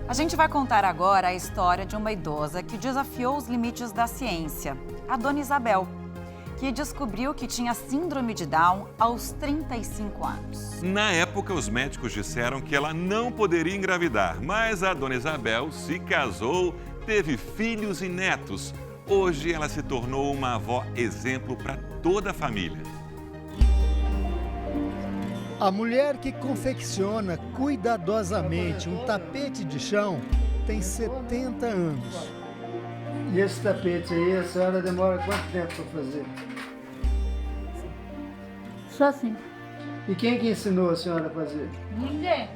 A gente vai contar agora a história de uma idosa que desafiou os limites da ciência, a Dona Isabel, que descobriu que tinha síndrome de Down aos 35 anos. Na época, os médicos disseram que ela não poderia engravidar, mas a Dona Isabel se casou, teve filhos e netos. Hoje, ela se tornou uma avó exemplo para toda a família. A mulher que confecciona cuidadosamente um tapete de chão tem 70 anos. E esse tapete aí, a senhora demora quanto tempo para fazer? Só assim. E quem que ensinou a senhora a fazer? Ninguém.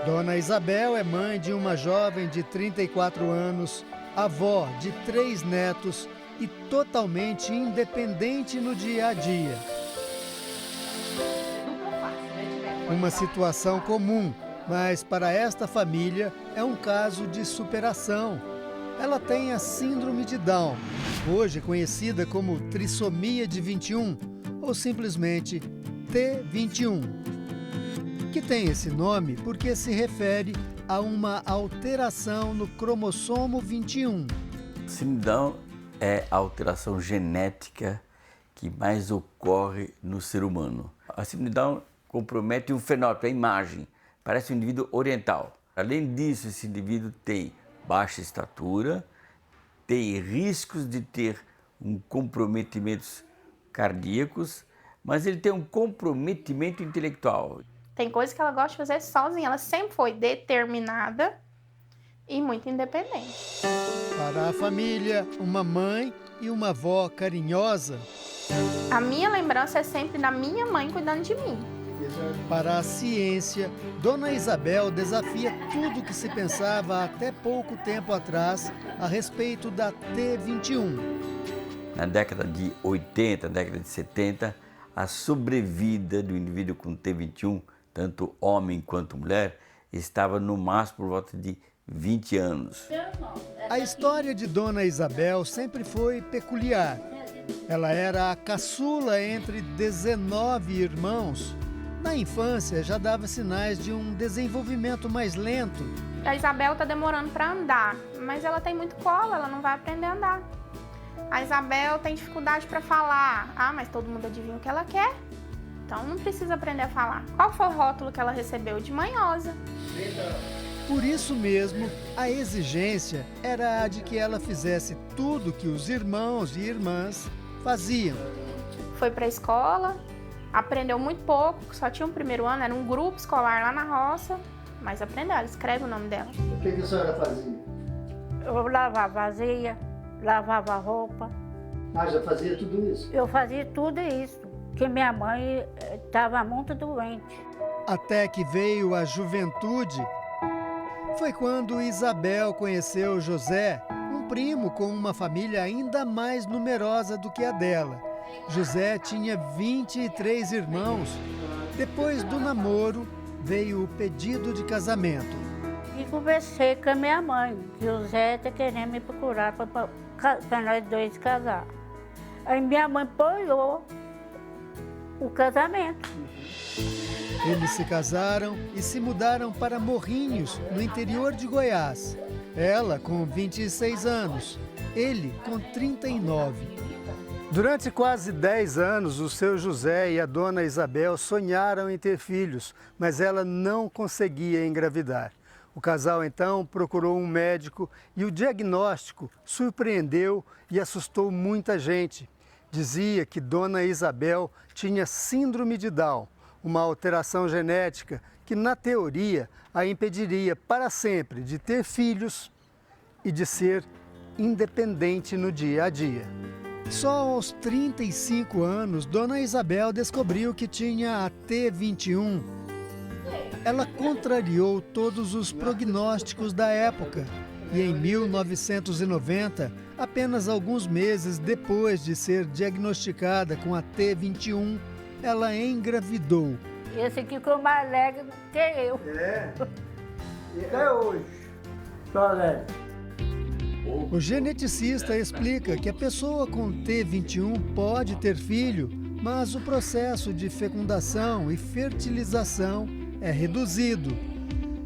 Dona Isabel é mãe de uma jovem de 34 anos, avó de 3 netos e totalmente independente no dia a dia. Uma situação comum, mas para esta família é um caso de superação. Ela tem a síndrome de Down, hoje conhecida como trissomia de 21 ou simplesmente T21, que tem esse nome porque se refere a uma alteração no cromossomo 21. Síndrome de Down é a alteração genética que mais ocorre no ser humano. A síndrome de Down compromete um fenótipo, a imagem, parece um indivíduo oriental. Além disso, esse indivíduo tem baixa estatura, tem riscos de ter comprometimentos cardíacos, mas ele tem um comprometimento intelectual. Tem coisas que ela gosta de fazer sozinha, ela sempre foi determinada e muito independente. Para a família, uma mãe e uma avó carinhosa. A minha lembrança é sempre da minha mãe cuidando de mim. Para a ciência, Dona Isabel desafia tudo que se pensava até pouco tempo atrás a respeito da T21. Na década de 80, década de 70, a sobrevida do indivíduo com T21, tanto homem quanto mulher, estava no máximo por volta de 20 anos. A história de Dona Isabel sempre foi peculiar. Ela era a caçula entre 19 irmãos. Na infância, já dava sinais de um desenvolvimento mais lento. A Isabel está demorando para andar, mas ela tem muito colo, ela não vai aprender a andar. A Isabel tem dificuldade para falar. Ah, mas todo mundo adivinha o que ela quer. Então não precisa aprender a falar. Qual foi o rótulo que ela recebeu? De manhosa. Por isso mesmo, a exigência era a de que ela fizesse tudo que os irmãos e irmãs faziam. Foi para a escola, aprendeu muito pouco, só tinha o primeiro ano, era um grupo escolar lá na roça, mas aprendeu, ela escreve o nome dela. O que a senhora fazia? Eu lavava vasilha, lavava roupa. Ah, já fazia tudo isso? Eu fazia tudo isso, porque minha mãe estava muito doente. Até que veio a juventude, foi quando Isabel conheceu José, um primo com uma família ainda mais numerosa do que a dela. José tinha 23 irmãos. Depois do namoro, veio o pedido de casamento. E conversei com a minha mãe, que o Zé está querendo me procurar para nós dois casar. Aí minha mãe apoiou o casamento. Eles se casaram e se mudaram para Morrinhos, no interior de Goiás. Ela com 26 anos, ele com 39. Durante quase 10 anos, o seu José e a dona Isabel sonharam em ter filhos, mas ela não conseguia engravidar. O casal então procurou um médico e o diagnóstico surpreendeu e assustou muita gente. Dizia que dona Isabel tinha síndrome de Down, uma alteração genética que, na teoria, a impediria para sempre de ter filhos e de ser independente no dia a dia. Só aos 35 anos, Dona Isabel descobriu que tinha a T21. Ela contrariou todos os prognósticos da época e em 1990, apenas alguns meses depois de ser diagnosticada com a T21, ela engravidou. Esse aqui ficou mais alegre do que eu. É. E até hoje. Tô alegre. O geneticista explica que a pessoa com T21 pode ter filho, mas o processo de fecundação e fertilização é reduzido.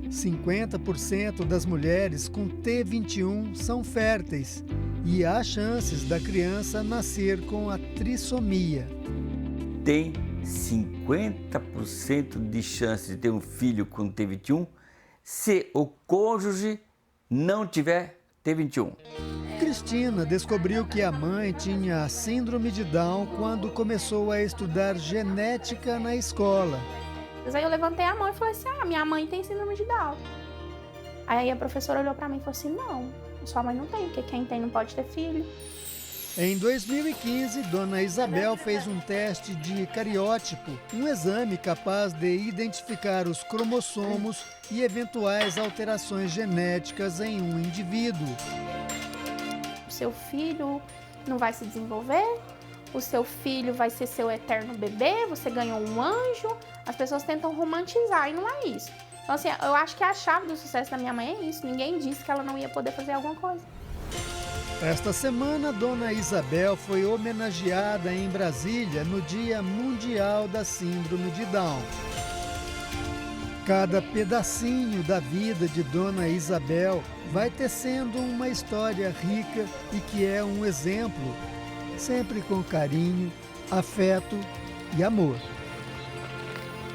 50% das mulheres com T21 são férteis e há chances da criança nascer com a trissomia. Tem 50% de chance de ter um filho com T21 se o cônjuge não tiver T21. Cristina descobriu que a mãe tinha a síndrome de Down quando começou a estudar genética na escola. Mas aí eu levantei a mão e falei assim, minha mãe tem síndrome de Down. Aí a professora olhou pra mim e falou assim, não, sua mãe não tem, porque quem tem não pode ter filho. Em 2015, Dona Isabel fez um teste de cariótipo, um exame capaz de identificar os cromossomos e eventuais alterações genéticas em um indivíduo. O seu filho não vai se desenvolver, o seu filho vai ser seu eterno bebê, você ganhou um anjo. As pessoas tentam romantizar e não é isso. Então, assim, eu acho que a chave do sucesso da minha mãe é isso. Ninguém disse que ela não ia poder fazer alguma coisa. Esta semana, Dona Isabel foi homenageada em Brasília no Dia Mundial da Síndrome de Down. Cada pedacinho da vida de Dona Isabel vai tecendo uma história rica e que é um exemplo, sempre com carinho, afeto e amor.